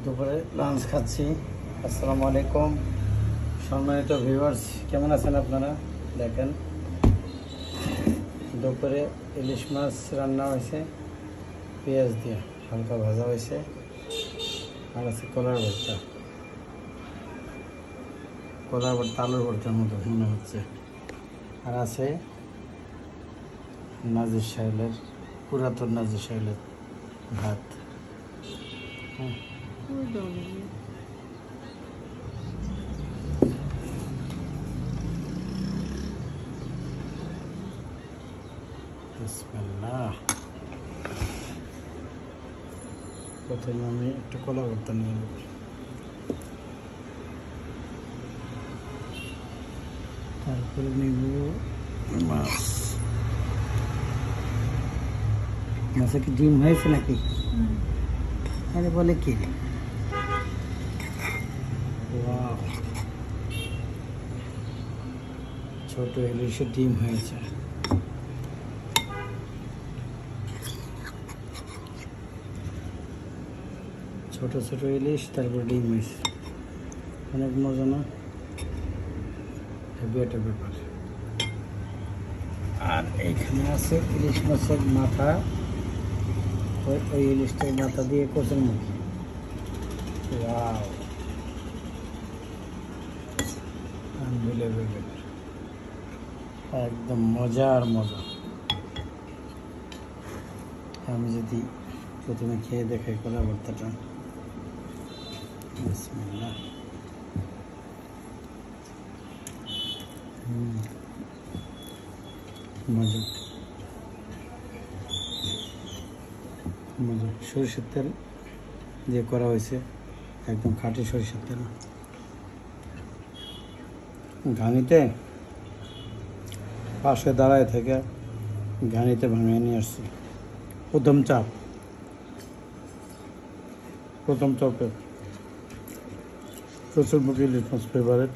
দুপুরে লাঞ্চ খাচ্ছি। আসসালামু আলাইকুম সম্মানিত ভিউয়ার্স, কেমন আছেন আপনারা? দেখেন দুপুরে ইলিশ মাছ রান্না হয়েছে, পেঁয়াজ দিয়ে হালকা ভাজা হয়েছে, আর আছে কলার ভর্তা। কলার ভর্তা আলুর ভর্তার মতো মনে হচ্ছে। আর আছে নাজির সাহেলের, পুরাতন নাজির সাহেলের ভাত। বিসমিল্লাহ। প্রথমে আমি একটু কলা ভর্তা নিয়ে নেব। তারপরে নিব মাছ। মাছে কি ডিম হয়েছে নাকি? আরে বলে কি, ছোট ইলিশের ডিম হয়েছে। ছোট ছোট ইলিশ, তারপর ডিম হয়েছে। অনেক মজা না? হেভি একটা ব্যাপার। আর এইখানে আছে ইলিশ মাছের মাথা। ওই ইলিশটার মাথা দিয়ে কচুর মুখি। ওয়াও, আনবিলিভেবল, একদম মজার মজা। আমি যদি প্রথমে খেয়ে দেখাই কলা ভর্তাটা। বিসমিল্লাহ। মজা মজা। সরিষার তেল দিয়ে করা হয়েছে, একদম খাঁটি সরিষার তেল। ঘানিতে পাশে দাঁড়ায় থেকে ঘানিতে ভাঙিয়ে নিয়ে আসছি। প্রথম চপে প্রচুর মুখে ইলিশ মাছ ফেভারেট।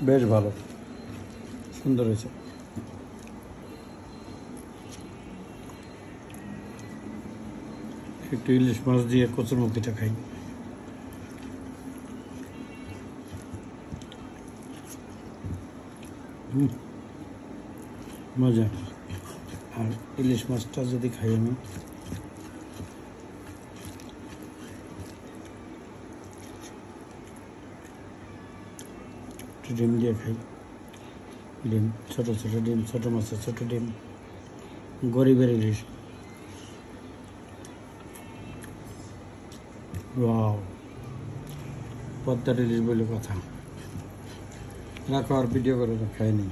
বেশ ভালো, সুন্দর হয়েছে। একটু ইলিশ মাছ দিয়ে কচুর মুখিটা খাই। মজা। আর ইলিশ মাছটা যদি খাই আমি, ডিম দিয়ে খাই। ডিম, ছোট ছোট ডিম, ছোট মাছের ছোট ডিম, গরিবের ইলিশ। ওয়াও, পদ্মার ইলিশ বলে কথা। রাখো, আর ভিডিও করে খাই নি।